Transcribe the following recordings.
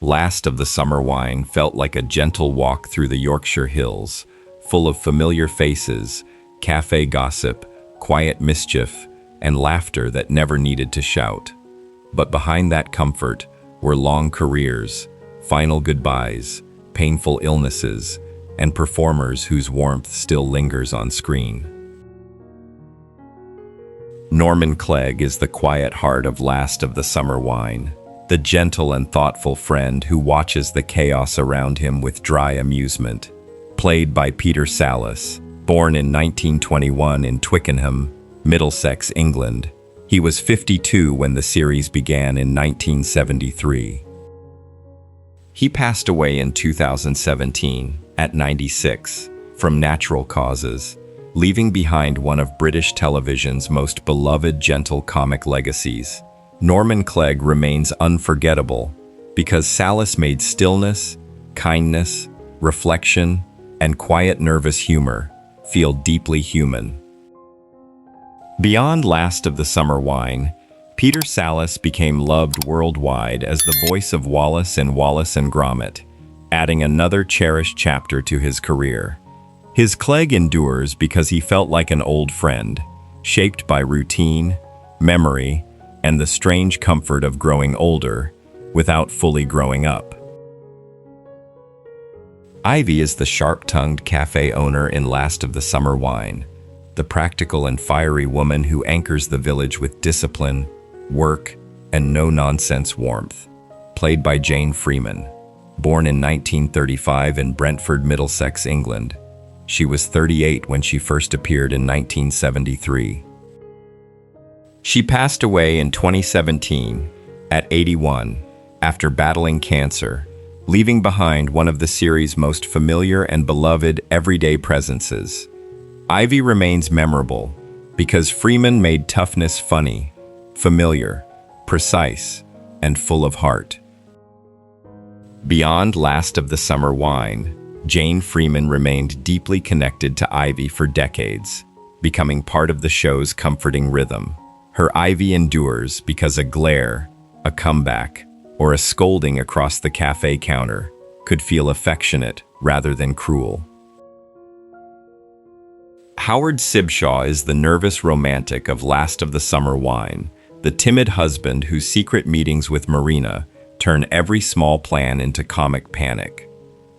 Last of the Summer Wine felt like a gentle walk through the Yorkshire hills, full of familiar faces, cafe gossip, quiet mischief, and laughter that never needed to shout. But behind that comfort were long careers, final goodbyes, painful illnesses, and performers whose warmth still lingers on screen. Norman Clegg is the quiet heart of Last of the Summer Wine, the gentle and thoughtful friend who watches the chaos around him with dry amusement. Played by Peter Sallis, born in 1921 in Twickenham, Middlesex, England. He was 52 when the series began in 1973. He passed away in 2017, at 96, from natural causes, leaving behind one of British television's most beloved gentle comic legacies. Norman Clegg remains unforgettable because Sallis made stillness, kindness, reflection, and quiet nervous humor feel deeply human. Beyond Last of the Summer Wine, Peter Sallis became loved worldwide as the voice of Wallace in Wallace and Gromit, adding another cherished chapter to his career. His Clegg endures because he felt like an old friend, shaped by routine, memory, and the strange comfort of growing older without fully growing up. Ivy is the sharp-tongued cafe owner in Last of the Summer Wine, the practical and fiery woman who anchors the village with discipline, work, and no-nonsense warmth. Played by Jane Freeman, born in 1935 in Brentford, Middlesex, England. She was 38 when she first appeared in 1973. She passed away in 2017 at 81 after battling cancer, leaving behind one of the series' most familiar and beloved everyday presences. Ivy remains memorable because Freeman made toughness funny, familiar, precise, and full of heart. Beyond Last of the Summer Wine, Jane Freeman remained deeply connected to Ivy for decades, becoming part of the show's comforting rhythm. Her Ivy endures because a glare, a comeback, or a scolding across the cafe counter could feel affectionate rather than cruel. Howard Sibshaw is the nervous romantic of Last of the Summer Wine, the timid husband whose secret meetings with Marina turn every small plan into comic panic.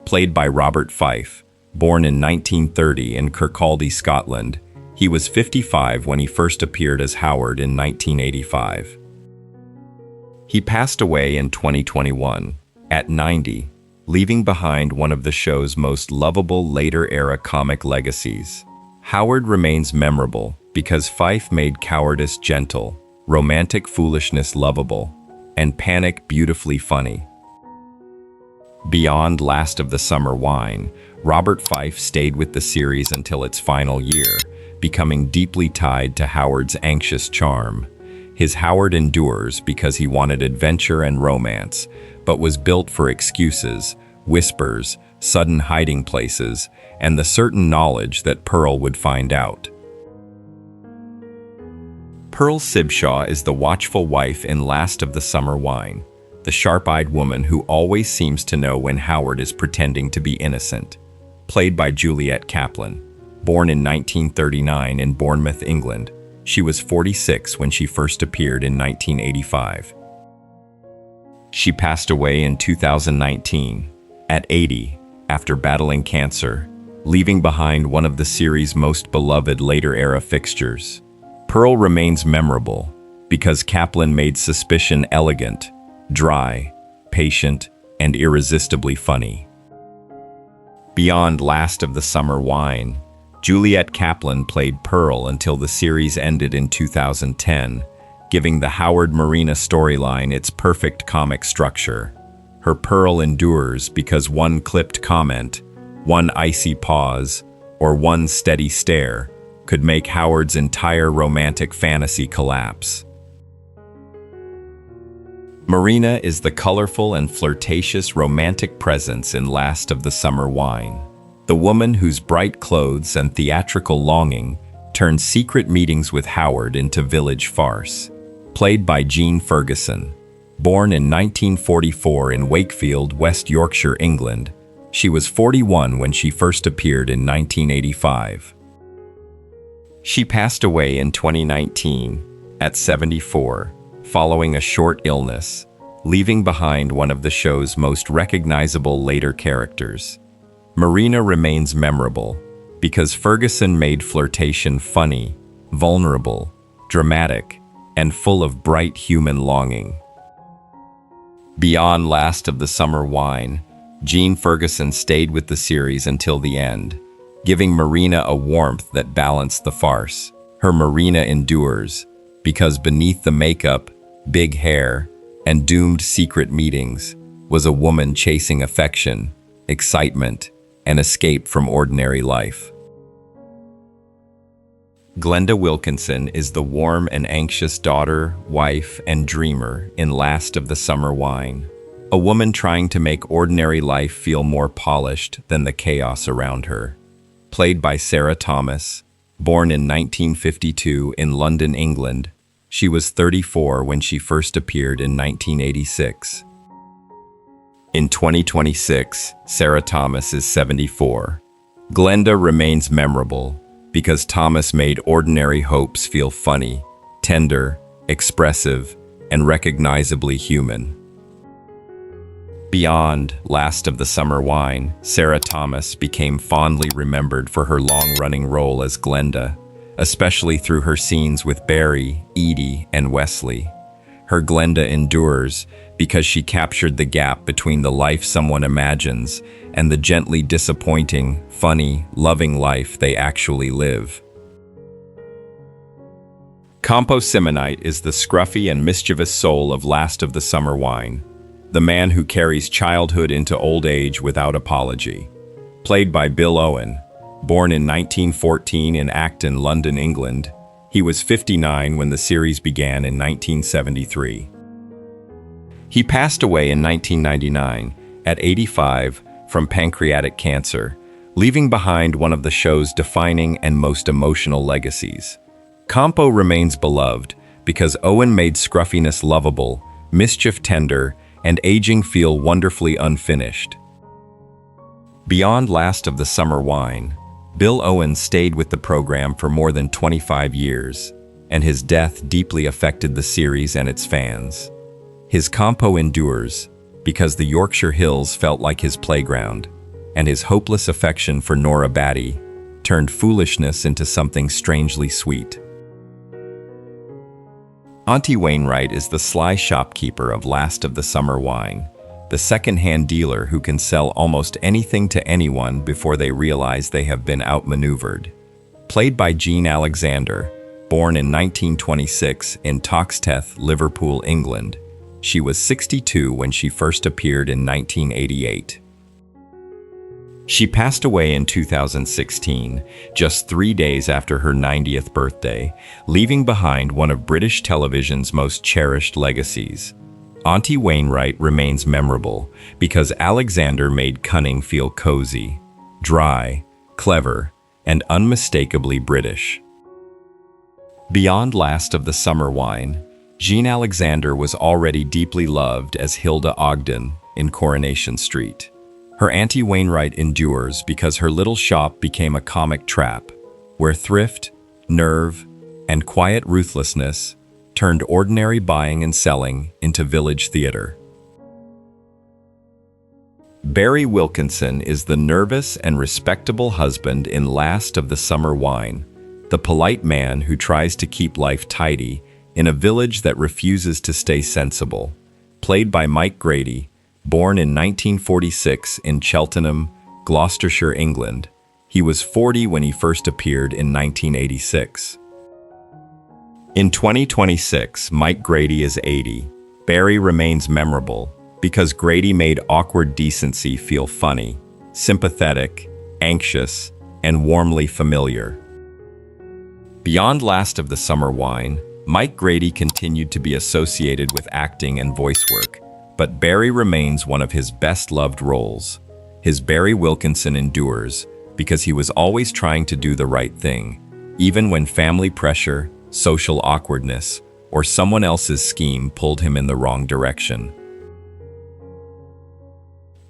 Played by Robert Fyfe, born in 1930 in Kirkcaldy, Scotland, he was 55 when he first appeared as Howard in 1985. He passed away in 2021, at 90, leaving behind one of the show's most lovable later-era comic legacies. Howard remains memorable because Fyfe made cowardice gentle, romantic foolishness lovable, and panic beautifully funny. Beyond Last of the Summer Wine, Robert Fyfe stayed with the series until its final year, becoming deeply tied to Howard's anxious charm. His Howard endures because he wanted adventure and romance, but was built for excuses, whispers, sudden hiding places, and the certain knowledge that Pearl would find out. Pearl Sibshaw is the watchful wife in Last of the Summer Wine, the sharp-eyed woman who always seems to know when Howard is pretending to be innocent. Played by Juliette Kaplan, born in 1939 in Bournemouth, England. She was 46 when she first appeared in 1985. She passed away in 2019, at 80, after battling cancer, leaving behind one of the series' most beloved later-era fixtures. Pearl remains memorable because Kaplan made suspicion elegant, dry, patient, and irresistibly funny. Beyond Last of the Summer Wine, Juliette Kaplan played Pearl until the series ended in 2010, giving the Howard Marina storyline its perfect comic structure. Her Pearl endures because one clipped comment, one icy pause, or one steady stare could make Howard's entire romantic fantasy collapse. Marina is the colorful and flirtatious romantic presence in Last of the Summer Wine, the woman whose bright clothes and theatrical longing turn secret meetings with Howard into village farce. Played by Jean Fergusson, Born in 1944 in Wakefield, West Yorkshire, England, she was 41 when she first appeared in 1985. She passed away in 2019 at 74, following a short illness, leaving behind one of the show's most recognizable later characters. Marina remains memorable because Fergusson made flirtation funny, vulnerable, dramatic, and full of bright human longing. Beyond Last of the Summer Wine, Jean Fergusson stayed with the series until the end, giving Marina a warmth that balanced the farce. Her Marina endures because beneath the makeup, big hair, and doomed secret meetings was a woman chasing affection, excitement, and escape from ordinary life. Glenda Wilkinson is the warm and anxious daughter, wife, and dreamer in Last of the Summer Wine, a woman trying to make ordinary life feel more polished than the chaos around her. Played by Sarah Thomas, born in 1952 in London, England, she was 34 when she first appeared in 1986. In 2026, Sarah Thomas is 74. Glenda remains memorable because Thomas made ordinary hopes feel funny, tender, expressive, and recognizably human. Beyond Last of the Summer Wine, Sarah Thomas became fondly remembered for her long-running role as Glenda, especially through her scenes with Barry, Edie, and Wesley. Her Glenda endures because she captured the gap between the life someone imagines and the gently disappointing, funny, loving life they actually live. Compo is the scruffy and mischievous soul of Last of the Summer Wine, the man who carries childhood into old age without apology. Played by Bill Owen, born in 1914 in Acton, London, England, he was 59 when the series began in 1973. He passed away in 1999 at 85 from pancreatic cancer, leaving behind one of the show's defining and most emotional legacies. Compo remains beloved because Owen made scruffiness lovable, mischief tender, and aging feel wonderfully unfinished. Beyond Last of the Summer Wine, Bill Owen stayed with the program for more than 25 years, and his death deeply affected the series and its fans. His Compo endures because the Yorkshire Hills felt like his playground, and his hopeless affection for Nora Batty turned foolishness into something strangely sweet. Auntie Wainwright is the sly shopkeeper of Last of the Summer Wine, the second-hand dealer who can sell almost anything to anyone before they realize they have been outmaneuvered. Played by Jean Alexander, born in 1926 in Toxteth, Liverpool, England, she was 62 when she first appeared in 1988. She passed away in 2016, just 3 days after her 90th birthday, leaving behind one of British television's most cherished legacies. Auntie Wainwright remains memorable because Alexander made cunning feel cozy, dry, clever, and unmistakably British. Beyond Last of the Summer Wine, Jean Alexander was already deeply loved as Hilda Ogden in Coronation Street. Her Auntie Wainwright endures because her little shop became a comic trap, where thrift, nerve, and quiet ruthlessness turned ordinary buying and selling into village theater. Barry Wilkinson is the nervous and respectable husband in Last of the Summer Wine, the polite man who tries to keep life tidy in a village that refuses to stay sensible. Played by Mike Grady, born in 1946 in Cheltenham, Gloucestershire, England, he was 40 when he first appeared in 1986. In 2026, Mike Grady is 80. Barry remains memorable because Grady made awkward decency feel funny, sympathetic, anxious, and warmly familiar. Beyond Last of the Summer Wine, Mike Grady continued to be associated with acting and voice work, but Barry remains one of his best-loved roles. His Barry Wilkinson endures because he was always trying to do the right thing, even when family pressure, social awkwardness, or someone else's scheme pulled him in the wrong direction.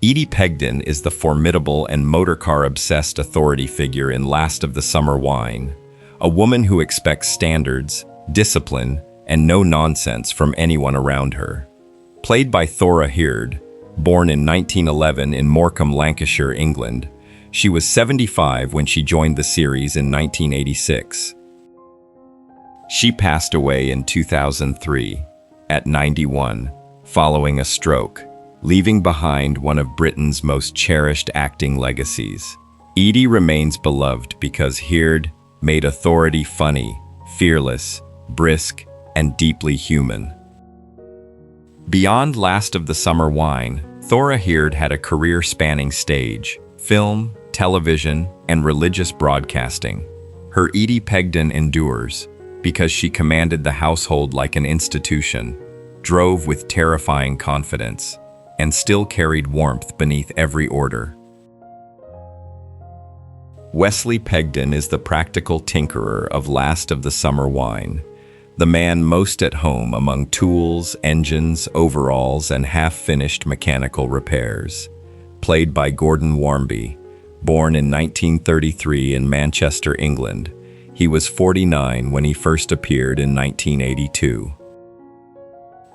Edie Pegden is the formidable and motorcar-obsessed authority figure in Last of the Summer Wine, a woman who expects standards, discipline, and no nonsense from anyone around her. Played by Thora, born in 1911 in Morecambe, Lancashire, England, she was 75 when she joined the series in 1986. She passed away in 2003, at 91, following a stroke, leaving behind one of Britain's most cherished acting legacies. Edie remains beloved because Heard made authority funny, fearless, brisk, and deeply human. Beyond Last of the Summer Wine, Thora Heard had a career spanning stage, film, television, and religious broadcasting. Her Edie Pegden endures because she commanded the household like an institution, drove with terrifying confidence, and still carried warmth beneath every order. Wesley Pegden is the practical tinkerer of Last of the Summer Wine, the man most at home among tools, engines, overalls, and half-finished mechanical repairs. Played by Gordon Wharmby, born in 1933 in Manchester, England, he was 49 when he first appeared in 1982.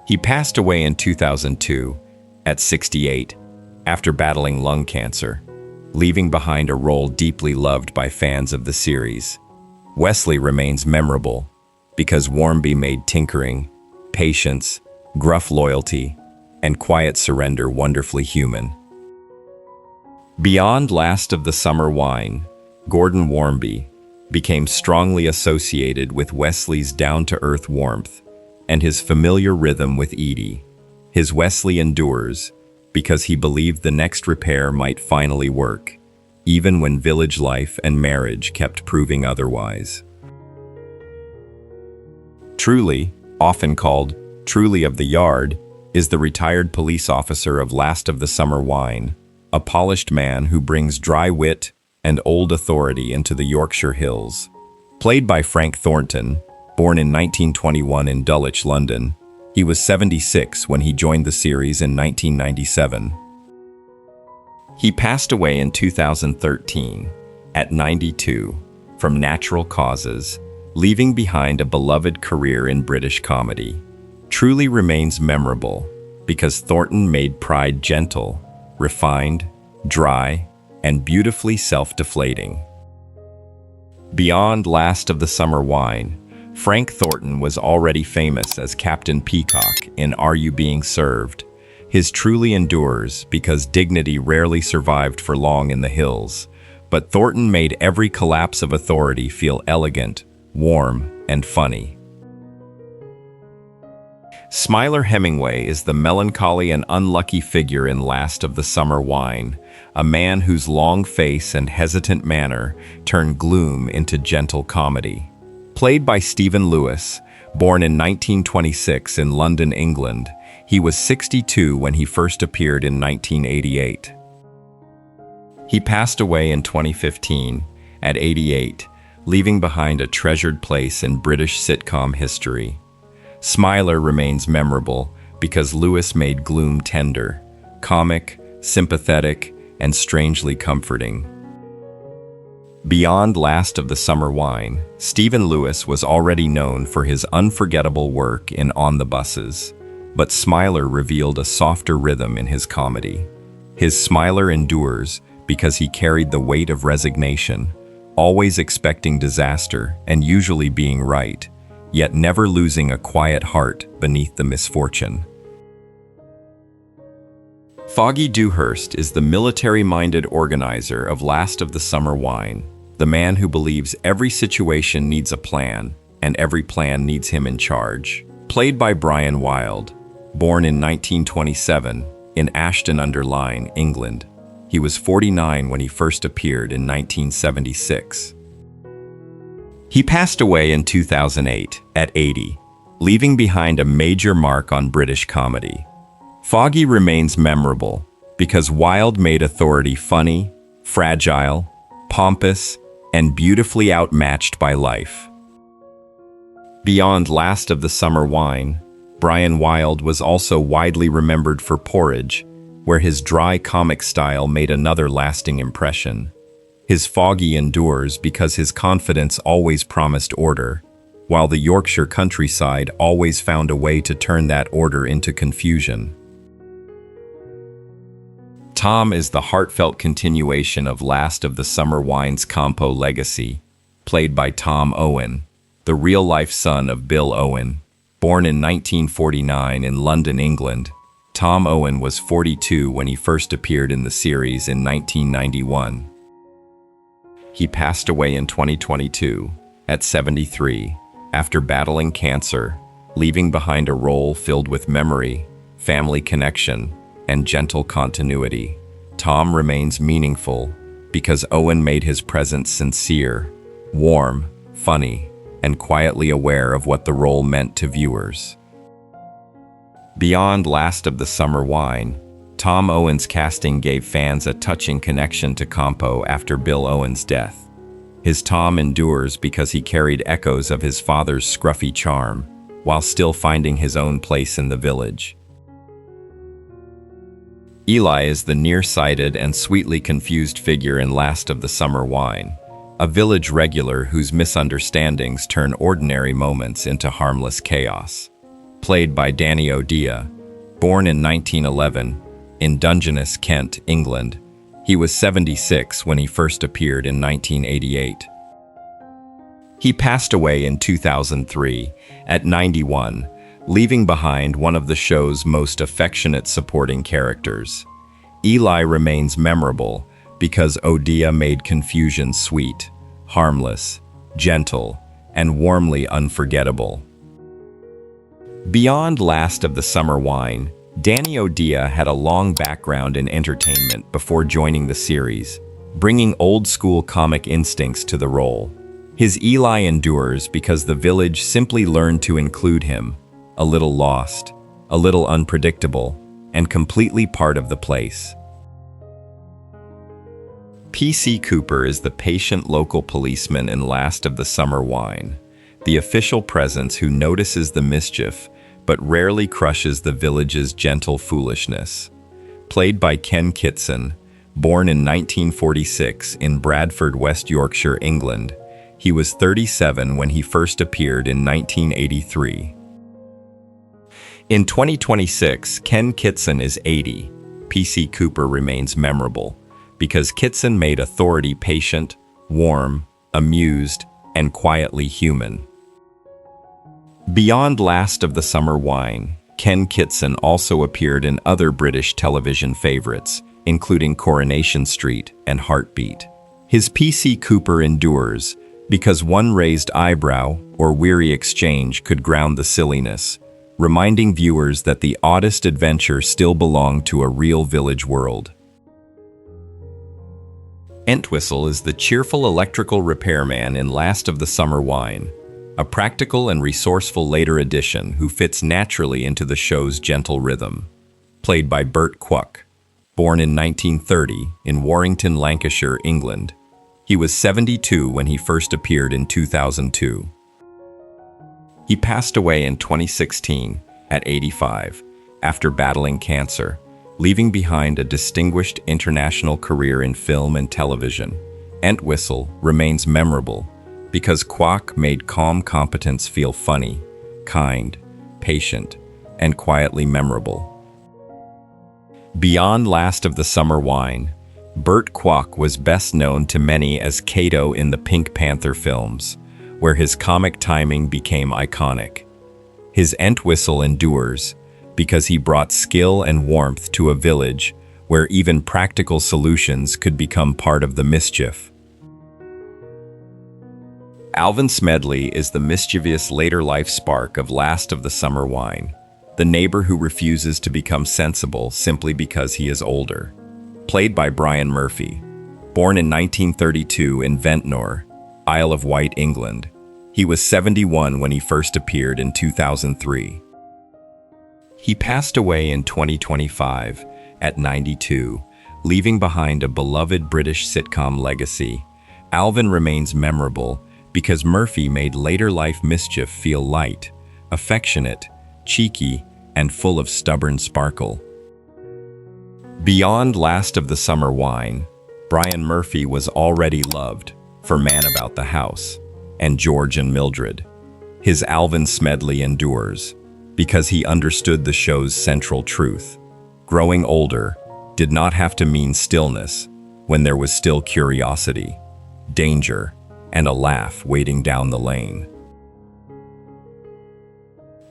He passed away in 2002, at 68, after battling lung cancer, leaving behind a role deeply loved by fans of the series. Wesley remains memorable because Wharmby made tinkering, patience, gruff loyalty, and quiet surrender wonderfully human. Beyond Last of the Summer Wine, Gordon Wharmby became strongly associated with Wesley's down-to-earth warmth and his familiar rhythm with Edie. His Wesley endures because he believed the next repair might finally work, even when village life and marriage kept proving otherwise. Truly, often called Truly of the Yard, is the retired police officer of Last of the Summer Wine, a polished man who brings dry wit and old authority into the Yorkshire hills. Played by Frank Thornton, born in 1921 in Dulwich, London, he was 76 when he joined the series in 1997. He passed away in 2013, at 92, from natural causes, leaving behind a beloved career in British comedy. Truly remains memorable because Thornton made Pride gentle, refined, dry, and beautifully self-deflating. Beyond Last of the Summer Wine, Frank Thornton was already famous as Captain Peacock in Are You Being Served? His truly endures because dignity rarely survived for long in the hills, but Thornton made every collapse of authority feel elegant, warm, and funny. Smiler Hemingway is the melancholy and unlucky figure in Last of the Summer Wine, a man whose long face and hesitant manner turn gloom into gentle comedy. Played by Stephen Lewis, born in 1926 in London, England, he was 62 when he first appeared in 1988. He passed away in 2015, at 88, leaving behind a treasured place in British sitcom history. Smiler remains memorable because Lewis made gloom tender, comic, sympathetic, and strangely comforting. Beyond Last of the Summer Wine, Stephen Lewis was already known for his unforgettable work in On the Buses, but Smiler revealed a softer rhythm in his comedy. His Smiler endures because he carried the weight of resignation, always expecting disaster and usually being right, yet never losing a quiet heart beneath the misfortune. Foggy Dewhurst is the military-minded organizer of Last of the Summer Wine, the man who believes every situation needs a plan, and every plan needs him in charge. Played by Brian Wilde, born in 1927 in Ashton-under-Lyne, England, he was 49 when he first appeared in 1976. He passed away in 2008, at 80, leaving behind a major mark on British comedy. Foggy remains memorable because Wilde made authority funny, fragile, pompous, and beautifully outmatched by life. Beyond Last of the Summer Wine, Brian Wilde was also widely remembered for Porridge, where his dry comic style made another lasting impression. His Foggy endures because his confidence always promised order, while the Yorkshire countryside always found a way to turn that order into confusion. Tom is the heartfelt continuation of Last of the Summer Wine's Compo legacy, played by Tom Owen, the real-life son of Bill Owen. Born in 1949 in London, England, Tom Owen was 42 when he first appeared in the series in 1991. He passed away in 2022, at 73, after battling cancer, leaving behind a role filled with memory, family connection, and gentle continuity. Tom remains meaningful because Owen made his presence sincere, warm, funny, and quietly aware of what the role meant to viewers. Beyond Last of the Summer Wine, Tom Owen's casting gave fans a touching connection to Compo after Bill Owen's death. His Tom endures because he carried echoes of his father's scruffy charm, while still finding his own place in the village. Eli is the nearsighted and sweetly confused figure in Last of the Summer Wine, a village regular whose misunderstandings turn ordinary moments into harmless chaos. Played by Danny O'Dea, born in 1911 in Dungeness, Kent, England, he was 76 when he first appeared in 1988. He passed away in 2003 at 91, leaving behind one of the show's most affectionate supporting characters. Eli remains memorable because O'Dea made confusion sweet, harmless, gentle, and warmly unforgettable. Beyond Last of the Summer Wine, Danny O'Dea had a long background in entertainment before joining the series, bringing old-school comic instincts to the role. His Eli endures because the village simply learned to include him, a little lost, a little unpredictable, and completely part of the place. P.C. Cooper is the patient local policeman in Last of the Summer Wine, the official presence who notices the mischief but rarely crushes the village's gentle foolishness. Played by Ken Kitson, born in 1946 in Bradford, West Yorkshire, England, he was 37 when he first appeared in 1983. In 2026, Ken Kitson is 80. P.C. Cooper remains memorable because Kitson made authority patient, warm, amused, and quietly human. Beyond Last of the Summer Wine, Ken Kitson also appeared in other British television favorites, including Coronation Street and Heartbeat. His P.C. Cooper endures because one raised eyebrow or weary exchange could ground the silliness, reminding viewers that the oddest adventure still belonged to a real village world. Entwistle is the cheerful electrical repairman in Last of the Summer Wine, a practical and resourceful later addition who fits naturally into the show's gentle rhythm. Played by Burt Kwouk, born in 1930 in Warrington, Lancashire, England, he was 72 when he first appeared in 2002. He passed away in 2016 at 85 after battling cancer, leaving behind a distinguished international career in film and television. Entwistle remains memorable because Kwouk made calm competence feel funny, kind, patient, and quietly memorable. Beyond Last of the Summer Wine, Burt Kwouk was best known to many as Kato in the Pink Panther films, where his comic timing became iconic. His Entwistle endures because he brought skill and warmth to a village where even practical solutions could become part of the mischief. Alvin Smedley is the mischievous later-life spark of Last of the Summer Wine, the neighbor who refuses to become sensible simply because he is older. Played by Brian Murphy, born in 1932 in Ventnor, Isle of Wight, England, he was 71 when he first appeared in 2003. He passed away in 2025 at 92, leaving behind a beloved British sitcom legacy. Alvin remains memorable because Murphy made later-life mischief feel light, affectionate, cheeky, and full of stubborn sparkle. Beyond Last of the Summer Wine, Brian Murphy was already loved for Man About the House and George and Mildred. His Alvin Smedley endures because he understood the show's central truth. Growing older did not have to mean stillness when there was still curiosity, danger, and a laugh waiting down the lane.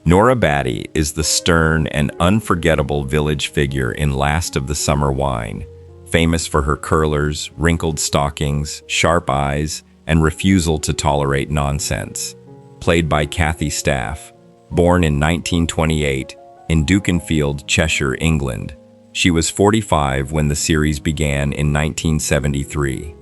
Nora Batty is the stern and unforgettable village figure in Last of the Summer Wine, famous for her curlers, wrinkled stockings, sharp eyes, and refusal to tolerate nonsense. Played by Kathy Staff, born in 1928 in Dukenfield, Cheshire, England. She was 45 when the series began in 1973.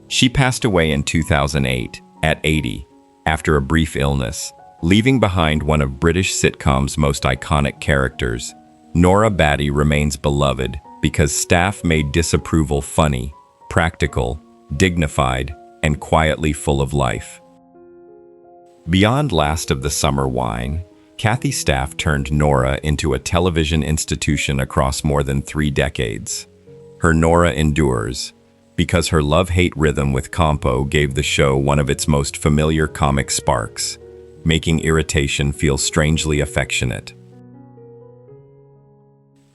She passed away in 2008 at 80 after a brief illness, leaving behind one of British sitcom's most iconic characters. Nora Batty remains beloved because Staff made disapproval funny, practical, dignified, and quietly full of life. Beyond Last of the Summer Wine, Kathy Staff turned Nora into a television institution across more than 3 decades. Her Nora endures because her love-hate rhythm with Compo gave the show one of its most familiar comic sparks, making irritation feel strangely affectionate.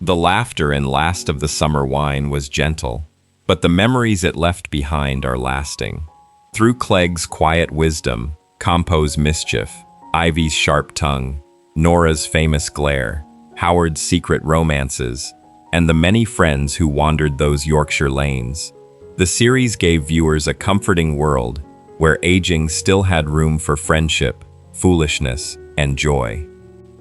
The laughter in Last of the Summer Wine was gentle, but the memories it left behind are lasting. Through Clegg's quiet wisdom, Compo's mischief, Ivy's sharp tongue, Nora's famous glare, Howard's secret romances, and the many friends who wandered those Yorkshire lanes, the series gave viewers a comforting world where aging still had room for friendship, foolishness, and joy.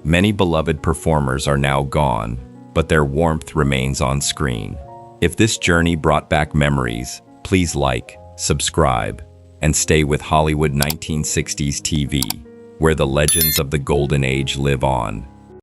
Many beloved performers are now gone, but their warmth remains on screen. If this journey brought back memories, please like, subscribe, and stay with Hollywood 1960s TV, where the legends of the Golden Age live on.